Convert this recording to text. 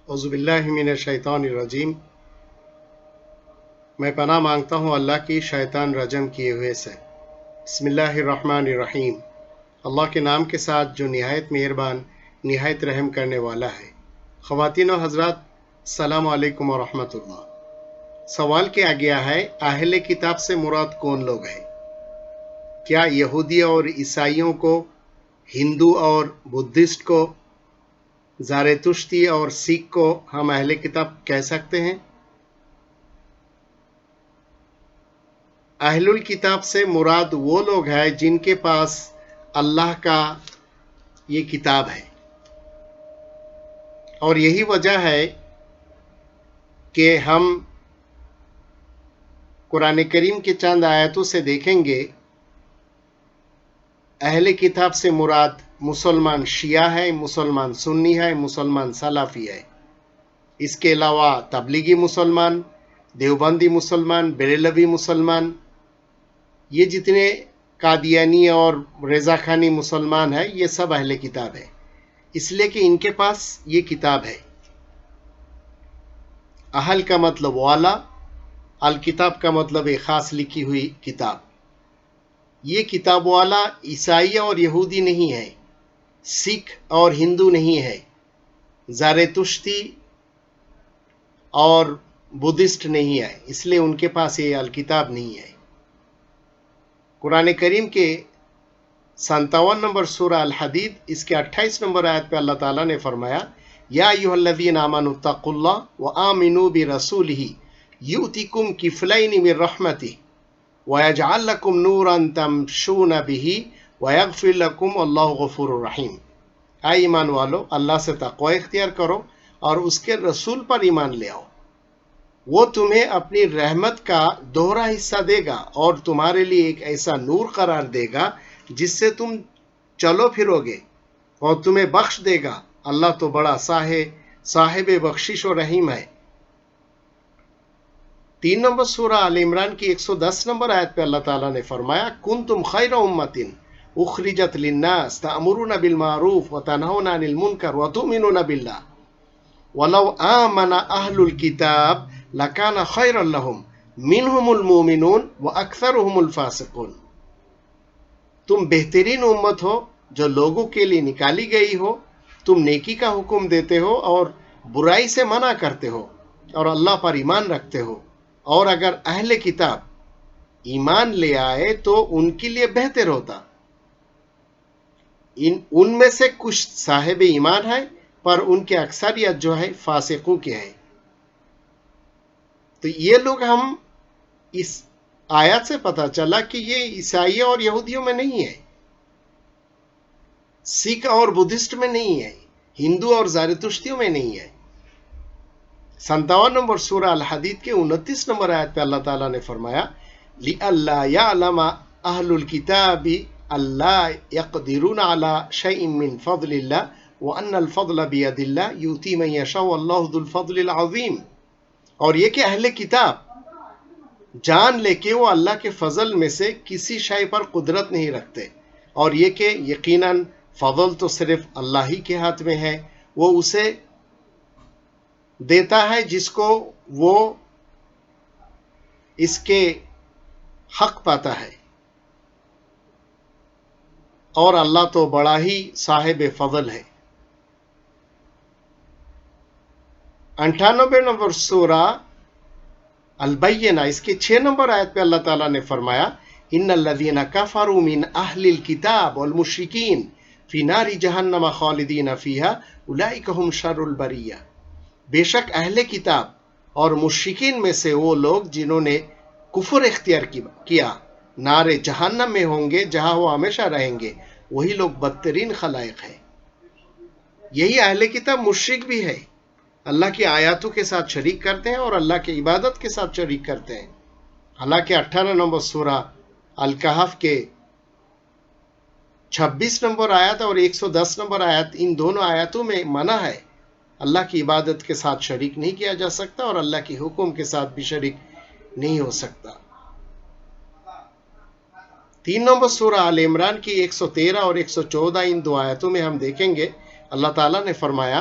اعوذ باللہ من الشیطان الرجیم۔ میں پناہ مانگتا ہوں اللہ کی شیطان رجم کیے ہوئے سے۔ بسم اللہ الرحمن الرحیم۔ اللہ کے نام کے ساتھ جو نہایت مہربان نہایت رحم کرنے والا ہے۔ خواتین و حضرات، السلام علیکم ورحمۃ اللہ۔ سوال کیا گیا ہے، اہل کتاب سے مراد کون لوگ ہیں؟ کیا یہودی اور عیسائیوں کو، ہندو اور بدھسٹ کو، زارتشتی اور سکھ کو ہم اہل کتاب کہہ سکتے ہیں؟ اہل الکتاب سے مراد وہ لوگ ہیں جن کے پاس اللہ کا یہ کتاب ہے، اور یہی وجہ ہے کہ ہم قرآن کریم کے چند آیتوں سے دیکھیں گے اہل کتاب سے مراد مسلمان شیعہ ہے، مسلمان سنی ہے، مسلمان سلفی ہے۔ اس کے علاوہ تبلیغی مسلمان، دیوبندی مسلمان، بریلوی مسلمان، یہ جتنے قادیانی اور رضا خانی مسلمان ہیں، یہ سب اہل کتاب ہے، اس لیے کہ ان کے پاس یہ کتاب ہے۔ اہل کا مطلب والا، الکتاب کا مطلب ایک خاص لکھی ہوئی کتاب۔ یہ کتاب والا عیسائی اور یہودی نہیں ہے، سکھ اور ہندو نہیں ہے، زارتشتی اور بدھسٹ نہیں ہے، اس لیے ان کے پاس یہ الکتاب نہیں ہے۔ قرآن کریم کے 57 نمبر سورہ الحدید، اس کے 28 نمبر آیت پہ اللہ تعالیٰ نے فرمایا، یا ایھا الذین آمنوا اتقوا اللہ وآمنوا برسولہ یؤتکم کفلین من رحمتہ وَيَجْعَلْ لَكُمْ نُورًا تَمْشُونَ بِهِ وَيَغْفِرْ لَكُمْ وَاللَّهُ غَفُورٌ رَحِيمٌ۔ اے ایمان والو، اللہ سے تقوی اختیار کرو اور اس کے رسول پر ایمان لے آؤ، وہ تمہیں اپنی رحمت کا دوہرا حصہ دے گا اور تمہارے لیے ایک ایسا نور قرار دے گا جس سے تم چلو پھرو گے، اور تمہیں بخش دے گا۔ اللہ تو بڑا صاحب بخشش و رحیم ہے۔ 3 نمبر سورہ آل عمران کی 110 نمبر آیت پہ اللہ تعالیٰ نے فرمایا، کنتم خیر امۃ اخرجت للناس تأمرون بالمعروف وتنہون عن المنکر وتؤمنون باللہ ولو آمن اہل الکتاب لکان خیرا لہم منہم المؤمنون واکثرہم الفاسقون۔ تم بہترین امت ہو جو لوگوں کے لیے نکالی گئی ہو، تم نیکی کا حکم دیتے ہو اور برائی سے منع کرتے ہو اور اللہ پر ایمان رکھتے ہو، اور اگر اہل کتاب ایمان لے آئے تو ان کے لیے بہتر ہوتا۔ ان میں سے کچھ صاحب ایمان ہیں، پر ان کی اکثریت جو ہے فاسقوں کی ہے۔ تو یہ لوگ، ہم اس آیت سے پتہ چلا کہ یہ عیسائی اور یہودیوں میں نہیں ہے، سکھ اور بدھسٹ میں نہیں ہے، ہندو اور زارتشتیوں میں نہیں ہے۔ 57 نمبر سورہ الحدید کے 29 نمبر آیت پہ اللہ تعالیٰ نے فرمایا، لِأَلَّا يَعْلَمَ أَهْلُ الْكِتَابِ أَلَّا يَقْدِرُونَ عَلَى شَيْءٍ مِّن فَضْلِ اللَّهِ وَأَنَّ الْفَضْلَ بِيَدِ اللَّهِ يُؤْتِي مَن يَشَاءُ وَاللَّهُ ذُو الْفَضْلِ الْعَظِيمِ۔ اور یہ کہ اہل کتاب جان لے کہ وہ اللہ کے فضل میں سے کسی شے پر قدرت نہیں رکھتے، اور یہ کہ یقیناً فضل تو صرف اللہ ہی کے ہاتھ میں ہے، وہ اسے دیتا ہے جس کو وہ اس کے حق پاتا ہے، اور اللہ تو بڑا ہی صاحب فضل ہے۔ 98 نمبر سورہ البینہ، اس کے 6 نمبر آیت پہ اللہ تعالیٰ نے فرمایا، ان الذین کفروا من اہل الکتاب والمشرکین فی نار جہنم خالدین فیہا اولئک ھم شر البریہ۔ بے شک اہل کتاب اور مشرکین میں سے وہ لوگ جنہوں نے کفر اختیار کیا نار جہنم میں ہوں گے، جہاں وہ ہمیشہ رہیں گے، وہی لوگ بدترین خلائق ہیں۔ یہی اہل کتاب مشرک بھی ہے، اللہ کی آیاتوں کے ساتھ شریک کرتے ہیں اور اللہ کی عبادت کے ساتھ شریک کرتے ہیں۔ حالانکہ 18 نمبر سورہ الکہف کے 26 نمبر آیت اور 110 نمبر آیت، ان دونوں آیاتوں میں منع ہے، اللہ کی عبادت کے ساتھ شریک نہیں کیا جا سکتا اور اللہ کے حکم کے ساتھ بھی شریک نہیں ہو سکتا۔ 3 نمبر سورہ آل عمران کی 113 اور 114 ان دو آیتوں میں ہم دیکھیں گے اللہ تعالیٰ نے فرمایا،